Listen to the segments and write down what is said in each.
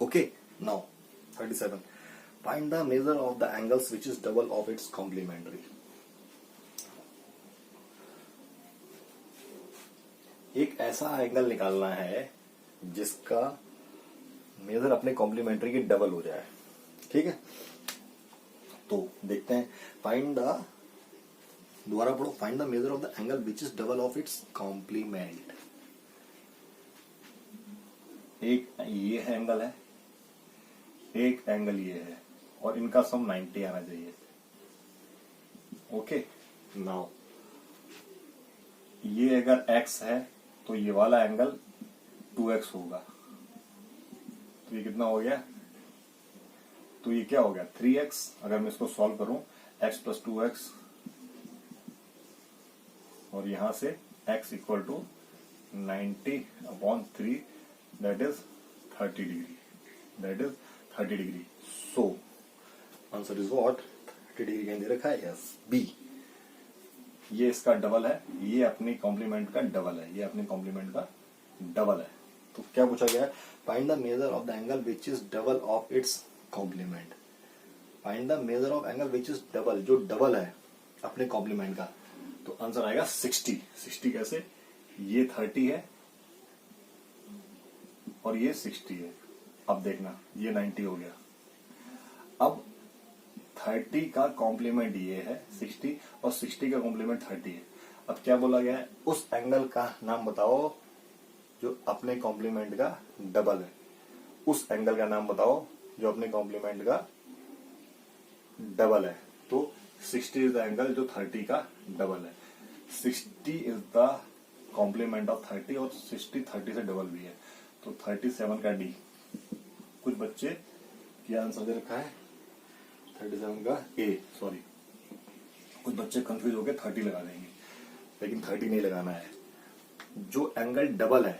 Okay now 37 find the measure of the angles which is double of its complementary. एक ऐसा angle निकालना है जिसका मेजर अपने कॉम्प्लीमेंट्री की डबल हो जाए, ठीक है। तो देखते हैं, फाइंड द, दोबारा पढ़ो, find the measure of the angle which is double of its complement. एक ये है एंगल है, एक एंगल ये है, और इनका सम 90 आना चाहिए। ओके नाउ ये अगर x है तो ये वाला एंगल 2x होगा। तो ये कितना हो गया, तो ये क्या हो गया 3x। अगर मैं इसको सॉल्व करूं x प्लस 2x और यहां से x equal to 90/3 that is 30 degree, that is 30 degree. So answer is what, 30 degree कहीं दे रखा है, यस बी। ये इसका डबल है, ये अपनी कॉम्प्लीमेंट का डबल है, ये अपने कॉम्प्लीमेंट का डबल है। तो क्या पूछा गया है, find the measure of the angle which is double of its complement. Find the measure of angle which is double, जो डबल है अपने कॉम्प्लीमेंट का। तो आंसर आएगा 60। 60 कैसे, ये 30 है और ये 60 है। अब देखना ये 90 हो गया। अब 30 का कॉम्प्लीमेंट ये है 60 और 60 का कॉम्प्लीमेंट 30 है। अब क्या बोला गया है, उस एंगल का नाम बताओ जो अपने कॉम्प्लीमेंट का डबल है। उस एंगल का नाम बताओ जो अपने कॉम्प्लीमेंट का डबल है। तो 60 इज द एंगल जो 30 का डबल है। 60 इज द कॉम्प्लीमेंट ऑफ 30 और 60 30 से डबल भी है। तो 37 का डी। कुछ बच्चे क्या आंसर दे रखा है 37 का ए, सॉरी कुछ बच्चे कंफ्यूज होकर 30 लगा देंगे, लेकिन 30 नहीं लगाना है। जो एंगल डबल है,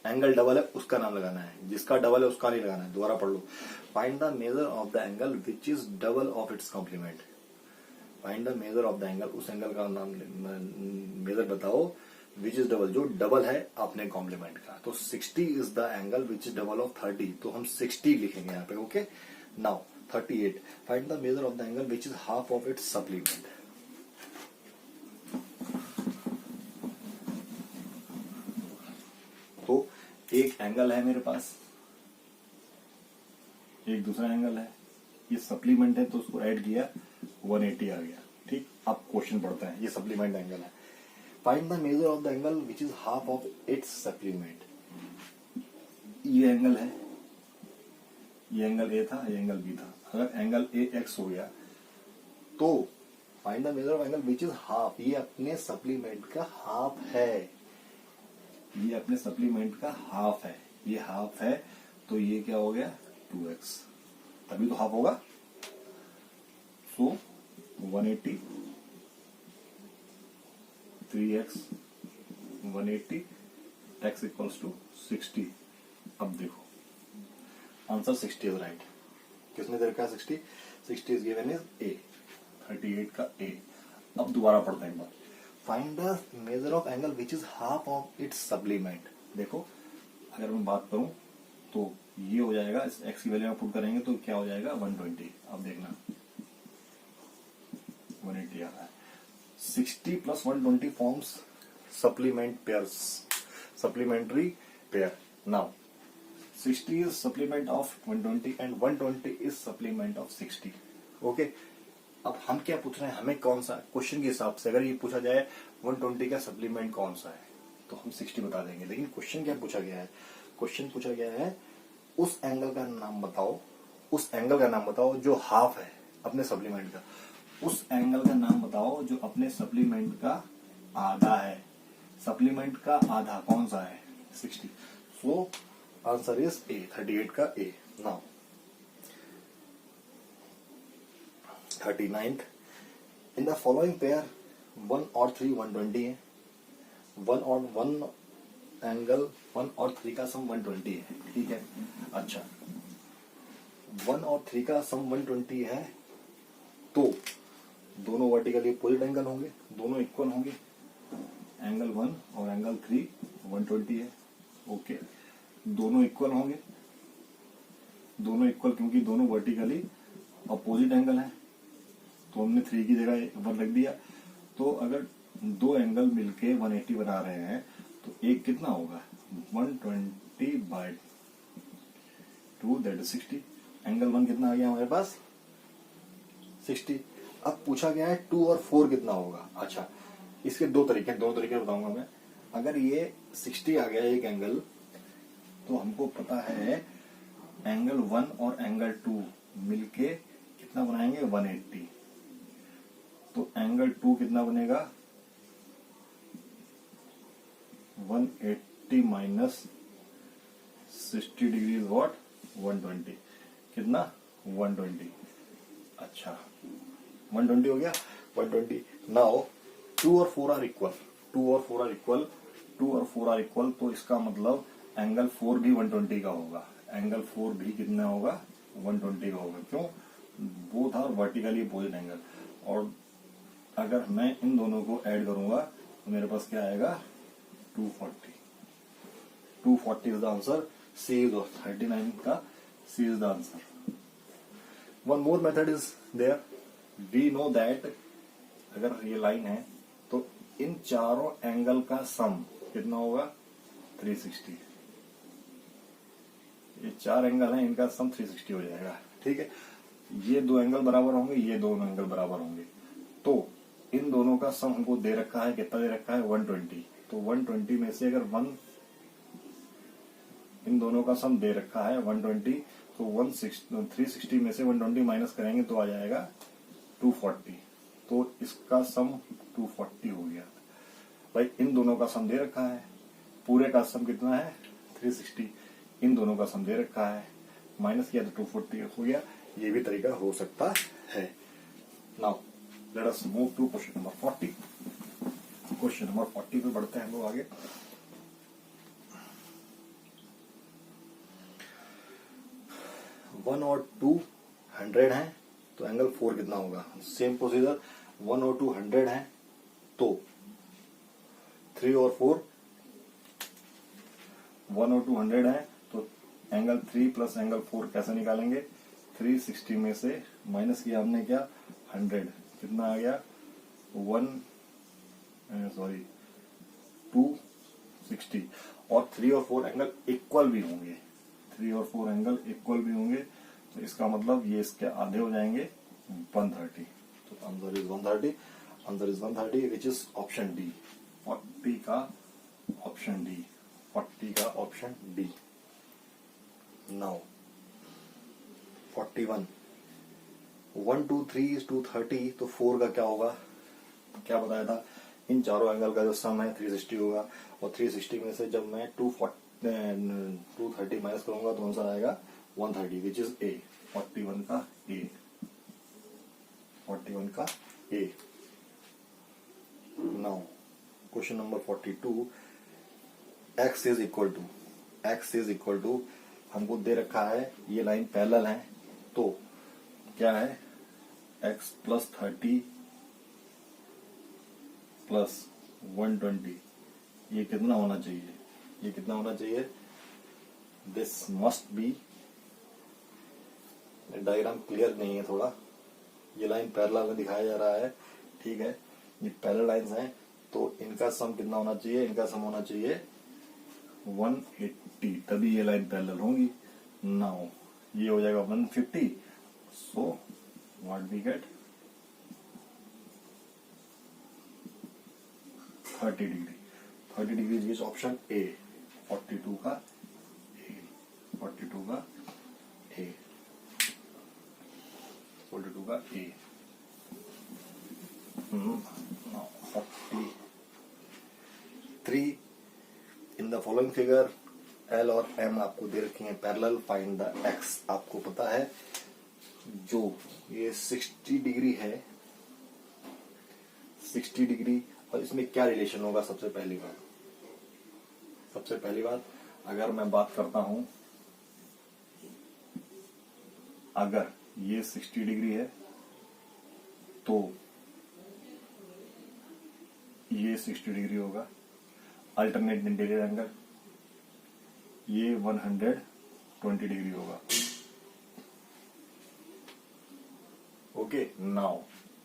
एंगल डबल है उसका नाम लगाना है, जिसका डबल है उसका नहीं लगाना है। दोबारा पढ़ लो, find the measure of the angle which is double of its complement. Find the measure of the angle, उस एंगल का नाम मेजर बताओ विच इज डबल, जो डबल है अपने कॉम्प्लीमेंट का। तो 60 is the angle which is double of 30, तो हम 60 लिखेंगे यहाँ पे। Okay now 38 find the measure of the angle which is half of its supplement. तो एक एंगल है मेरे पास, एक दूसरा एंगल है, ये सप्लीमेंट है तो उसको ऐड किया 180 आ गया। ठीक, अब क्वेश्चन पढ़ते हैं, ये सप्लीमेंट एंगल है। Find the measure of the angle which is half of its supplement. ये एंगल है, ये एंगल ए था, ये एंगल बी था। अगर एंगल ए एक्स हो गया तो find the measure of angle which is half, ये अपने सप्लीमेंट का हाफ है, ये अपने सप्लीमेंट का हाफ है, ये हाफ है। तो ये क्या हो गया 2x, तभी तो हाफ होगा। सो 180 3x 180 x इक्वल्स टू 60। अब देखो आंसर 60 इज राइट। किसने दे रखा है 60? 60 इज गिवन इज ए, 38 का ए। अब दोबारा पढ़ते हैं एक बार, find the measure of angle which is half of its supplement. देखो अगर मैं बात करूं तो ये हो जाएगा, इस x की वैल्यू में पुट करेंगे तो क्या हो जाएगा 120। अब देखना 180 आ रहा है। 60 plus 120 forms supplement pairs, supplementary pair. Now 60 is supplement of 120 and 120 is supplement of 60. Okay अब हम क्या पूछ रहे हैं, हमें कौन सा क्वेश्चन के हिसाब से अगर ये पूछा जाए 120 का सप्लीमेंट कौन सा है तो हम 60 बता देंगे। लेकिन क्वेश्चन क्या पूछा गया है, क्वेश्चन पूछा गया है उस एंगल का नाम बताओ, उस एंगल का नाम बताओ जो हाफ है अपने सप्लीमेंट का। उस एंगल का नाम बताओ जो अपने सप्लीमेंट का आधा है। सप्लीमेंट का आधा कौन सा है 60। सो आंसर इज ए, 38 का A. Now 39th in the following pair 1 और 3 120 है। 1 एंगल 1 और 3 का सम 120 है, ठीक है। अच्छा 1 और 3 का सम 120 है तो दोनों वर्टिकली अपोजिट एंगल होंगे, दोनों इक्वल होंगे। एंगल 1 और एंगल 3 120 है, ओके दोनों इक्वल होंगे। दोनों इक्वल, क्योंकि दोनों वर्टिकली अपोजिट एंगल है, तो हमने 3 की जगह 1 रख दिया। तो अगर दो एंगल मिलके 180 बना रहे हैं तो एक कितना होगा 120/2 दैट इज 60। एंगल 1 कितना आ गया हमारे पास 60। अब पूछा गया है 2 और 4 कितना होगा। अच्छा, इसके दो तरीके बताऊंगा मैं। अगर ये 60 आ गया एक एंगल, तो हमको पता है एंगल 1 और एंगल 2 मिलके कितना बनाएंगे 180। तो एंगल 2 कितना बनेगा 180 माइनस 60 डिग्री इज व्हाट 120। कितना 120। अच्छा 120 हो गया 120। नाउ 2 और 4 आर इक्वल, 2 और 4 आर इक्वल, 2 और 4 आर इक्वल, तो इसका मतलब एंगल 4 भी 120 का होगा। एंगल 4 भी कितना होगा 120 का होगा। क्यों, both are vertically opposite angle. और अगर मैं इन दोनों को ऐड करूंगा तो मेरे पास क्या आएगा 240। 240 is the answer. C is 39 का C is the answer. One more method is there. We know that अगर ये लाइन है तो इन चारों एंगल का सम कितना होगा 360। ये 4 एंगल हैं, इनका सम 360 हो जाएगा। ठीक है, ये दो एंगल बराबर होंगे, ये दोनों एंगल बराबर होंगे। तो इन दोनों का सम हमको दे रखा है, कितना दे रखा है 120। तो 120 में से अगर इन दोनों का सम दे रखा है 120, तो 360 में से 120 माइनस करेंगे तो आ जाएगा 240। तो इसका सम 240 हो गया। भाई इन दोनों का सम दे रखा है, पूरे का सम कितना है 360, इन दोनों का सम दे रखा है, माइनस किया तो 240 हो गया। ये भी तरीका हो सकता है। Now let us move to question number 40। Question number 40 पे बढ़ते हैं हम लोग आगे। वन और 2 100 है, तो एंगल 4 कितना होगा। सेम प्रोसीजर, 1 और 2 100 है, तो 3 और 4, 1 और 2 100 है, तो एंगल 3 प्लस एंगल 4 कैसे निकालेंगे। 360 में से माइनस किया हमने क्या 100, कितना आ गया 260। और 3 और 4 एंगल इक्वल भी होंगे, 3 और 4 एंगल इक्वल भी होंगे, तो इसका मतलब ये इसके आधे हो जाएंगे 130। तो answer is 130, answer is 130 which is option D. 40 का ऑप्शन डी, 40 का ऑप्शन डी। नाउ 41, 1 2 3 is 230, तो 4 का क्या होगा, क्या बताया था। इन चारों एंगल का जो सम है 360 होगा, और 360 में से जब मैं 230 माइनस करूंगा तो आंसर आएगा 130 विच इज ए। 41 का ए, 41 का A. Now question number 42, x is equal to हमको दे रखा है ये लाइन पैरेलल है, तो क्या है x प्लस 30 प्लस 120, ये कितना होना चाहिए, ये कितना होना चाहिए। This must be, diagram clear नहीं है थोड़ा, ये लाइन पैरेलल में दिखाया जा रहा है। ठीक है, ये पैरेलल लाइंस हैं, तो इनका सम कितना होना चाहिए, इनका सम होना चाहिए 180, तभी ये लाइन पैरेलल होंगी। नाउ ये हो जाएगा 150, so what we get 30 degree. 30 degree is option A. 42 का ए, 42 का ए, 42 का A. 43, in the following figure L और एम आपको दे रखी है पैरेलल, फाइंड द एक्स। आपको पता है जो ये 60 डिग्री है, 60 डिग्री, और इसमें क्या रिलेशन होगा। सबसे पहली बात अगर मैं बात करता हूं, अगर ये 60 डिग्री है तो ये 60 डिग्री होगा, अल्टरनेट इंटीरियर एंगल, ये 120 डिग्री होगा। ओके नाउ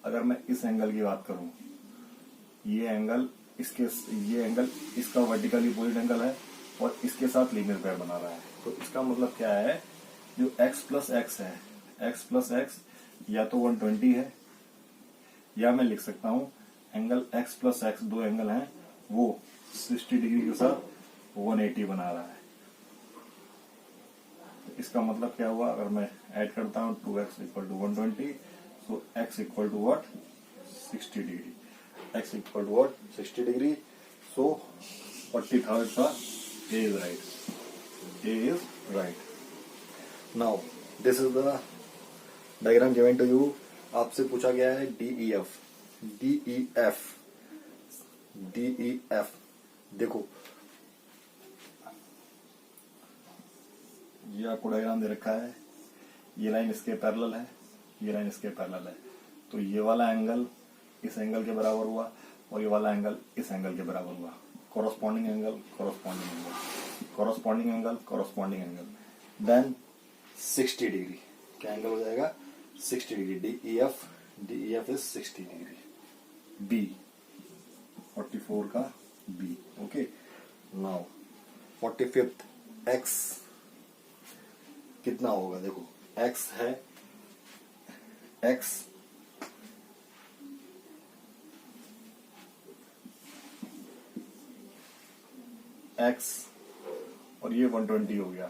अगर मैं इस एंगल की बात करूं, ये एंगल इसका वर्टिकली अपोजिट एंगल है और इसके साथ लीनियर पेयर बना रहा है। तो इसका मतलब क्या है, जो x प्लस एक्स है, x प्लस एक्स या तो 120 है, या मैं लिख सकता हूं एंगल x प्लस एक्स, दो एंगल हैं वो 60 डिग्री के साथ 180 बना रहा है। तो इसका मतलब क्या हुआ, अगर मैं ऐड करता हूं 2x equal to 120, so x equal to what 60 degree, x equal to what 60 degree. So 43rd का A is right. A is right. Now this is the diagram given to you. आपसे पूछा गया है DEF, DEF, DEF। देखो ये आपको diagram दे रखा है, ये लाइन इसके पैरेलल है, ये लाइन इसके पैरेलल है। तो ये वाला एंगल इस एंगल के बराबर हुआ और ये वाला एंगल इस एंगल के बराबर हुआ। corresponding angle, corresponding angle, corresponding angle, corresponding angle, then 60 degree. क्या एंगल हो जाएगा 60 degree. DEF is 60 degree. B 44 का B। Okay now 45th X कितना होगा, देखो X है X x और ये 120 हो गया,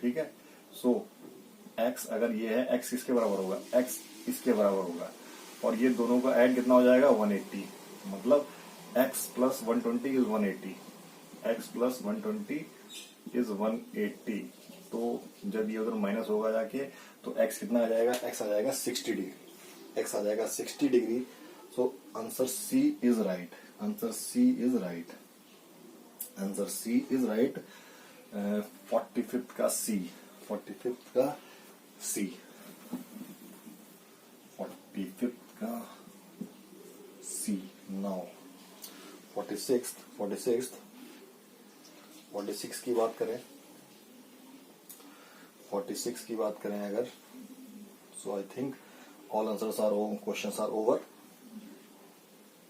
ठीक है। सो x अगर ये है, x किसके बराबर होगा, x इसके बराबर होगा और ये दोनों का ऐड कितना हो जाएगा 180, मतलब x plus 120 is 180, x plus 120 is 180। तो जब ये उधर माइनस होगा जाके तो x कितना आ जाएगा, x आ जाएगा 60 डिग्री, x आ जाएगा 60 degree. So answer C is right, answer C is right, answer C is right. 45th का C, 45th का C, 45th का C। नाउ 46 की बात करें, 46 की बात करें अगर, so I think all answers are questions are over.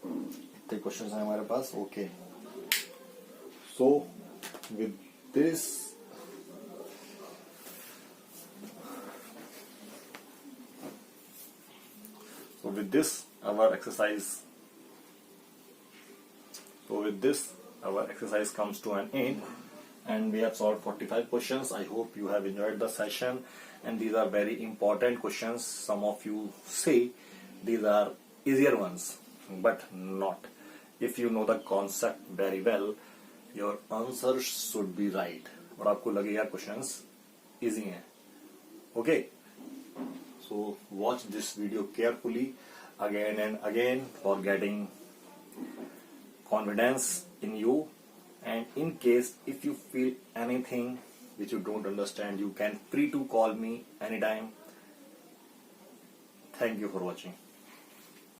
इतने क्वेश्चंस हैं हमारे पास। Okay so with this our exercise comes to an end and we have solved 45 questions. I hope you have enjoyed the session and these are very important questions. Some of you say these are easier ones, but not. If you know the concept very well, your answers should be right और आपको लगेगा questions easy हैं। Okay so watch this video carefully again and again for getting confidence in you, and in case if you feel anything which you don't understand, you can free to call me anytime. Thank you for watching.